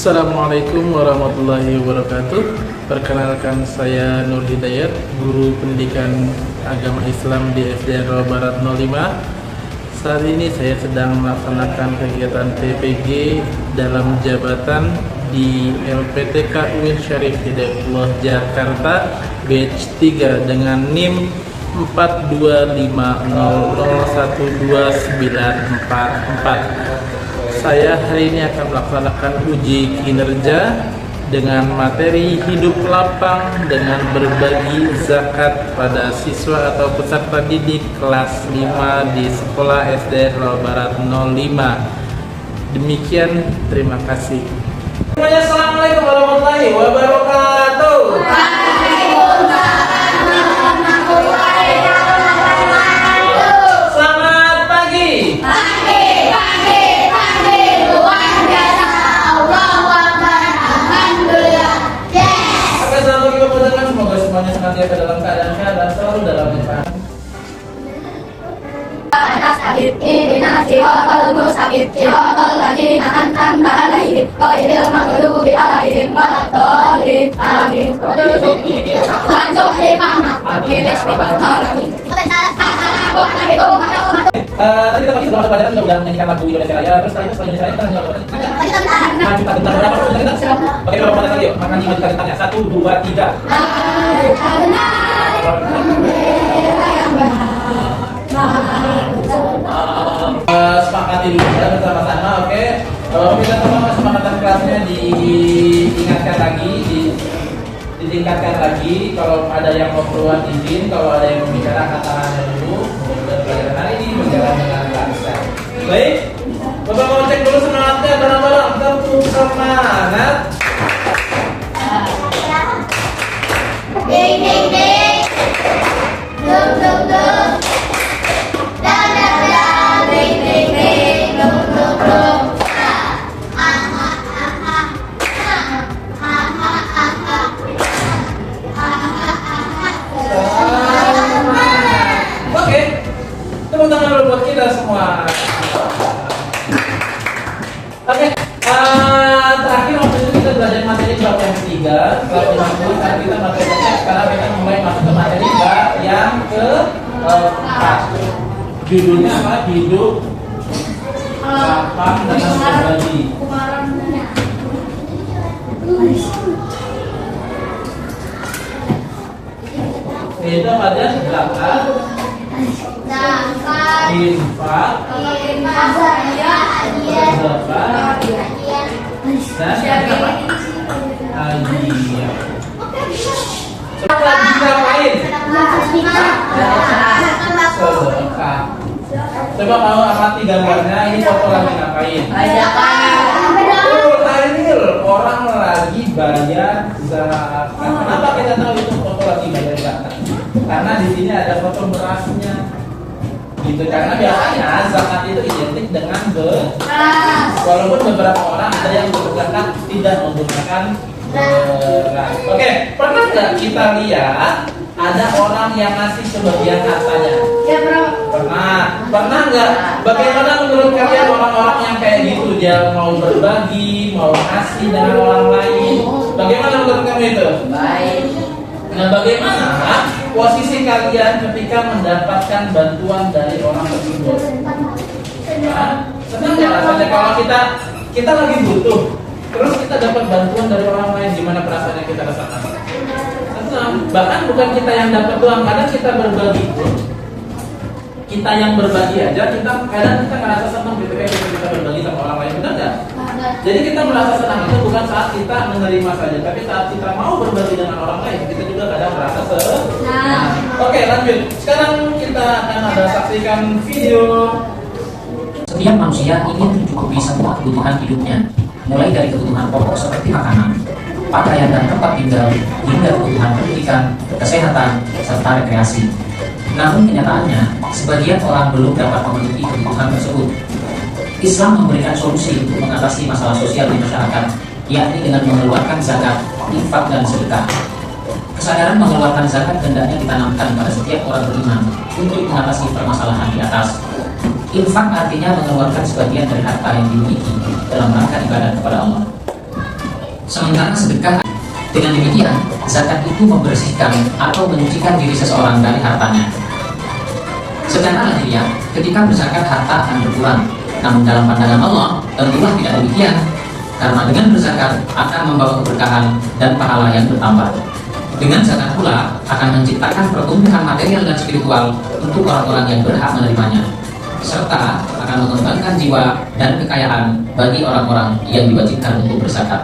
Assalamualaikum warahmatullahi wabarakatuh. Perkenalkan, saya Nur Hidayat, guru pendidikan agama Islam di SDN Rawa Barat 05. Saat ini saya sedang melaksanakan kegiatan PPG dalam jabatan di LPTK UIN Syarif Hidayatullah Jakarta batch 3 dengan NIM 425001294. Saya hari ini akan melaksanakan uji kinerja dengan materi hidup lapang dengan berbagi zakat pada siswa atau peserta didik kelas 5 di sekolah SDN Rawa Barat 05. Demikian, terima kasih. Semuanya, assalamualaikum warahmatullahi wabarakatuh. Selamat pagi. Semoga semuanya senantiasa dalam keadaan sehat dan selalu dalam lindungan. Tadi kita masih selama pelajaran sudah menyanyikan lagu Indonesia Raya. Terus setelah itu Indonesia Raya kita nyanyi maju kita bentar berapa kita oke, kalau pada tadi yuk makan lima kita tanya 1, 2, 3. Sepakati dulu ya bersama-sama, oke. Kita sama kesepakatan kelasnya diingatkan lagi, ditingkatkan lagi. Kalau ada yang mau keluar izin, kalau ada yang bicara katakannya dulu. Mudah-mudahan pelajaran hari ini berjalan dengan lancar. Baik, Bapak mau cek dulu semangatnya bareng-bareng. Tentu semangat. Ding ding ding, dum dum dum, da da da, ding ding ding, dum dum dum. Oke, tepuk tangan dulu buat kita semua. Oke, terakhir waktu itu kita belajar materi bab yang 3, bab 50. Sekarang kita materinya, sekarang kita mulai masuk ke materi bab yang ke-4. Judulnya apa? Hidup lapang dengan berbagi. Itu ada zakat, infak, zakat, dan apa? Hadiah. Lagi ngapain? Sedekah. Coba mau amati gambarnya, ini foto lagi ngapain? Tahlil, orang lagi bayar zakat. Kenapa kita tahu itu foto lagi bayar zakat? Karena di sini ada foto berasnya. Gitu, karena biasanya zakat itu identik dengan beras. Walaupun beberapa orang ada yang berzakat tidak menggunakan beras. Oke, pernah nggak kita lihat ada orang yang ngasih sebagian hartanya? Ya bro. Pernah nggak? Bagaimana menurut kalian orang-orang yang kayak gitu, dia mau berbagi, mau ngasih dengan orang lain? Bagaimana menurut kamu itu? Baik. Nah, bagaimana posisi kalian ketika mendapatkan bantuan dari orang tersebut? Nah, senang nggak rasanya kalau kita lagi butuh, terus kita dapat bantuan dari orang lain, gimana perasaannya kita rasakan? Senang. Bahkan bukan kita yang dapat doang, kadang kita berbagi. Kita yang berbagi aja, kadang kita ngerasa senang ketika kita berbagi sama orang lain, benar nggak? Jadi kita merasa senang itu bukan saat kita menerima saja, tapi saat kita mau berbagi dengan orang lain, kita juga kadang merasa senang. Oke, lanjut. Sekarang kita akan saksikan video. Setiap manusia ingin mencukupi semua kebutuhan hidupnya, mulai dari kebutuhan pokok seperti makanan, pakaian dan tempat tinggal, hingga kebutuhan pendidikan, kesehatan, serta rekreasi. Namun kenyataannya, sebagian orang belum dapat memenuhi kebutuhan tersebut. Islam memberikan solusi untuk mengatasi masalah sosial di masyarakat, yakni dengan mengeluarkan zakat, infak, dan sedekah. Kesadaran mengeluarkan zakat hendaknya ditanamkan pada setiap orang beriman untuk mengatasi permasalahan di atas. Infak artinya mengeluarkan sebagian dari harta yang dimiliki dalam rangka ibadah kepada Allah. Sementara sedekah, dengan demikian, zakat itu membersihkan atau menyucikan diri seseorang dari hartanya. Secara lahiriah, ketika berzakat harta akan berkurang. Namun dalam pandangan Allah, tentulah tidak demikian. Karena dengan berzakat akan membawa keberkahan dan pahala yang bertambah. Dengan zakat pula akan menciptakan pertumbuhan material dan spiritual untuk orang-orang yang berhak menerimanya, serta akan mengembangkan jiwa dan kekayaan bagi orang-orang yang diwajibkan untuk berzakat.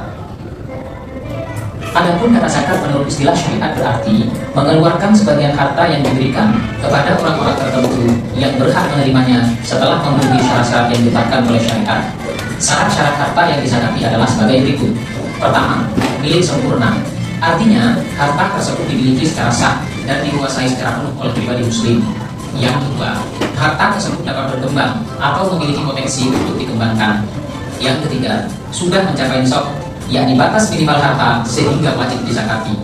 Adapun kata zakat menurut istilah syariat berarti mengeluarkan sebagian harta yang diberikan kepada orang-orang tertentu yang berhak menerimanya setelah memenuhi syarat-syarat yang ditetapkan oleh syariat. Syarat-syarat harta yang dizakati adalah sebagai berikut. Pertama, milik sempurna. Artinya, harta tersebut dimiliki secara sah dan dikuasai secara penuh oleh pribadi muslim. Yang kedua, harta tersebut dapat berkembang atau memiliki potensi untuk dikembangkan. Yang ketiga, sudah mencapai nisab, yakni batas minimal harta sehingga wajib dizakati.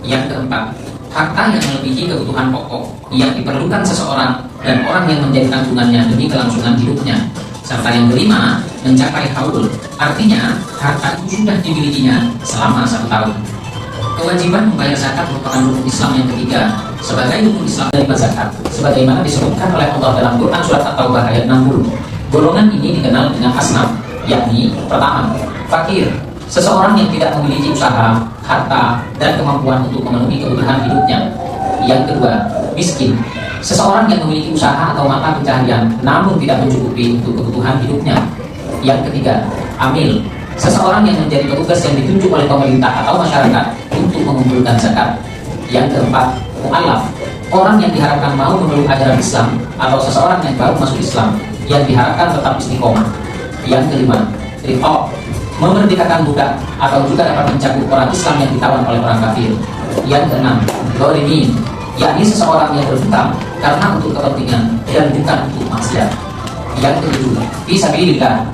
Yang keempat, harta yang melebihi kebutuhan pokok yang diperlukan seseorang dan orang yang menjadi tanggungannya demi kelangsungan hidupnya. Serta yang kelima, mencapai haul, artinya harta itu sudah dimilikinya selama 1 tahun. Kewajiban membayar zakat merupakan rukun Islam yang ketiga sebagai rukun Islam dari zakat, sebagaimana disebutkan oleh Allah dalam Quran surat At-Taubah ayat 60. Golongan ini dikenal dengan asnaf, yakni pertama, fakir, seseorang yang tidak memiliki usaha, harta, dan kemampuan untuk memenuhi kebutuhan hidupnya. Yang kedua, miskin, seseorang yang memiliki usaha atau mata pencaharian namun tidak mencukupi untuk kebutuhan hidupnya. Yang ketiga, amil, seseorang yang menjadi petugas yang ditunjuk oleh pemerintah atau masyarakat untuk mengumpulkan zakat. Yang keempat, mu'allaf, orang yang diharapkan mau memeluk ajaran Islam atau seseorang yang baru masuk Islam yang diharapkan tetap istiqomah. Yang kelima, riqab, memerdekakan budak atau juga dapat mencakup orang Islam yang ditawan oleh orang kafir. Yang keenam, ghorimin, yakni seseorang yang berhutang karena untuk kepentingan dan bukan untuk maksiat. Yang ketujuh, fisabilillah,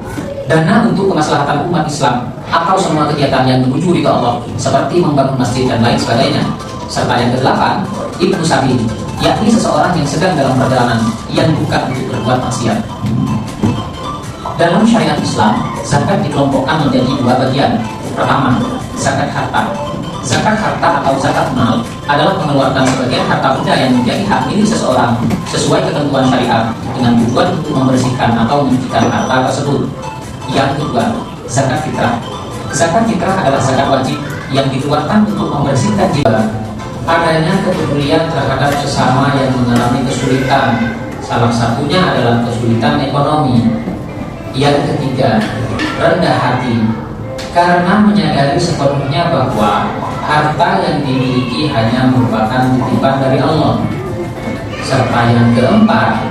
dana untuk kemaslahatan umat Islam atau semua kegiatan yang menuju ridha Allah seperti membangun masjid dan lain sebagainya. Serta yang kedelapan, ibnu sabil, yakni seseorang yang sedang dalam perjalanan yang bukan untuk berbuat maksiat. Dalam syariat Islam, zakat dikelompokkan menjadi 2 bagian. Pertama, zakat harta. Zakat harta atau zakat mal adalah mengeluarkan sebagian harta benda yang menjadi hak milik seseorang sesuai ketentuan syariat dengan tujuan untuk membersihkan atau menyucikan harta tersebut. Yang kedua, zakat fitrah. Zakat fitrah adalah zakat wajib yang dikeluarkan untuk membersihkan jiwa. Adanya kepedulian terhadap sesama yang mengalami kesulitan. Salah satunya adalah kesulitan ekonomi. Yang ketiga, rendah hati karena menyadari sepenuhnya bahwa harta yang dimiliki hanya merupakan titipan dari Allah. Serta yang keempat,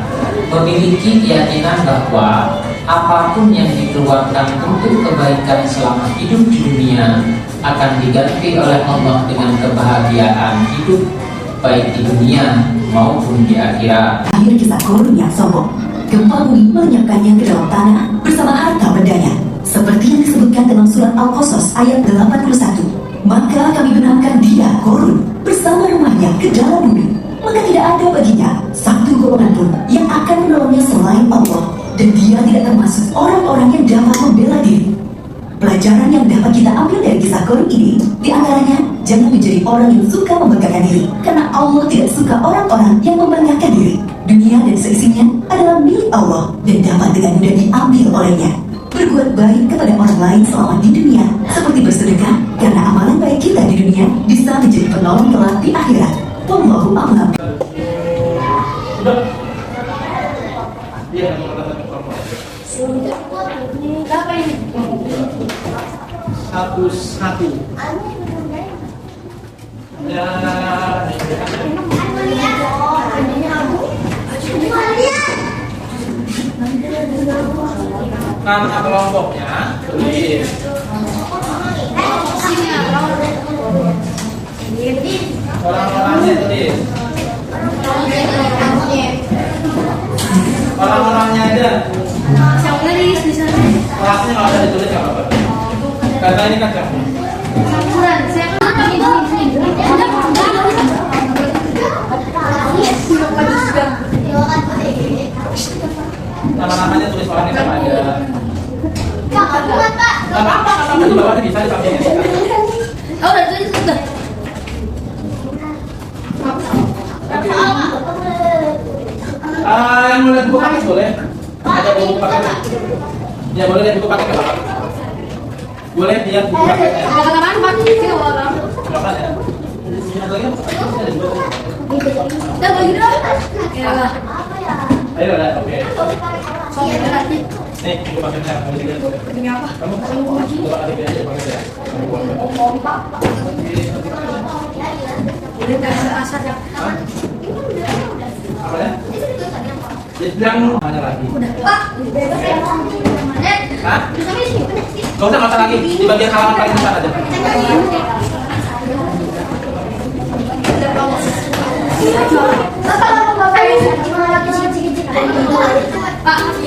memiliki keyakinan bahwa apapun yang dikeluarkan untuk kebaikan selama hidup di dunia akan diganti oleh Allah dengan kebahagiaan hidup baik di dunia maupun di akhirat. Akhir kisah Korun yang sombong, gempa bumi melenyapkannya ke dalam tanah bersama harta bendanya, seperti yang disebutkan dalam surat Al-Qasas ayat 81. Maka kami benamkan dia, Korun, bersama rumahnya ke dalam bumi. Maka tidak ada baginya satu golongan pun yang akan menolongnya selain Allah, dan dia tidak termasuk orang-orang yang dapat membela diri. Pelajaran yang dapat kita ambil dari kisah Korun ini, diantaranya, jangan menjadi orang yang suka membanggakan diri, karena Allah tidak suka orang-orang yang membanggakan diri. Dunia dan seisinya adalah milik Allah dan dapat dengan mudah diambil olehnya. Berbuat baik kepada orang lain selama di dunia, seperti bersedekah, karena amalan baik kita di dunia bisa menjadi penolong kelak di akhirat. Wallahu a'lam. Sudah. Iya, Berapa ini? 1-1. Ya. Nama kelompoknya tulis. Orang-orangnya tulis. Orang-orangnya aja. Kelasnya nggak usah ditulis nggak apa-apa. Kata ini kan siapa? Nama-namanya tulis orangnya sama aja. Kak, bukan Pak. apa-apa di bawah bisa dipakai. Oh, udah tulis sudah. Yang mau lihat buku paket boleh? Ada buku paket? Ya boleh lihat buku paket nggak apa-apa. Boleh lihat buku paketnya. Ada mana, Pak? Sini orang. Berapa ya? Ada lagi apa? Ada dua. Udah bagi dong. Ya lah. Ayo lah, oke. Soalnya berarti Nih, buku paketnya. Kamu lihat. ini apa? Kamu coba KTP aja paketnya. Ini nggak ada asal ya. Apa ya? Yang mana lagi? Pak. Hah? Gak usah nggak lagi. Di bagian halaman paling depan aja. Pak.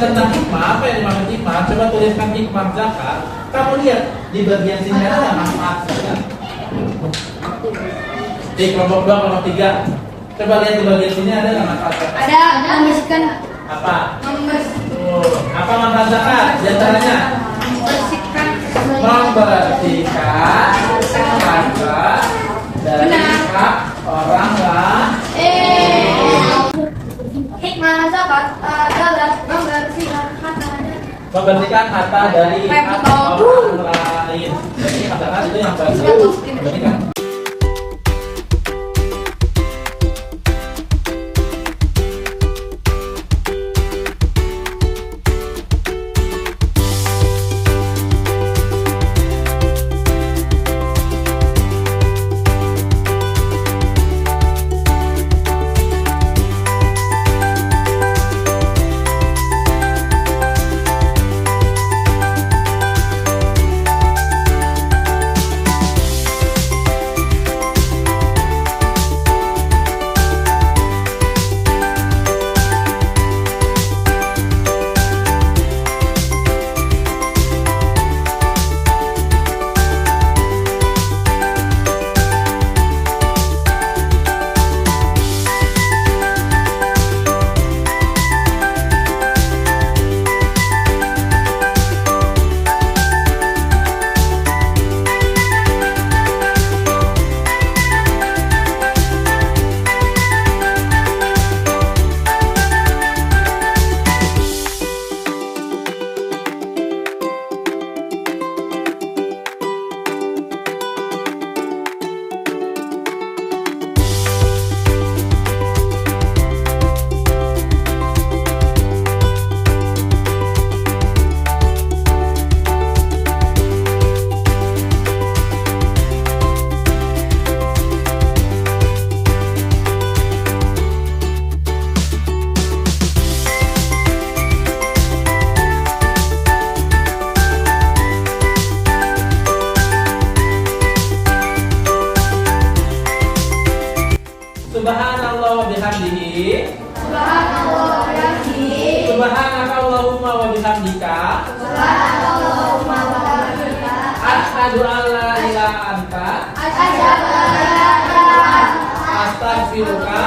tentang hikmah, apa yang dimaksud hikmah? Coba tuliskan hikmah zakat. Kamu lihat di bagian sini ada manfaat zakat. Di kelompok 2, kelompok 3. Coba lihat di bagian sini ada nggak manfaat zakat? Ada membersihkan. Apa? Membersihkan. Apa manfaat zakat? Di antaranya Membersihkan. membersihkan harta dari hak orang lain. Hikmah zakat adalah membersihkan harta. Membersihkan harta dari hak orang lain. Jadi zakat itu yang bagus. Membersihkan. Subhanallah wa bihamdihi. Subhanallah wa bihamdihi. Subhanakallahumma wa bihamdika. Subhanallahumma wa bihamdika. Asyhadu an la ilaha anta Asyhadu an la ilaha illa anta. astaghfiruka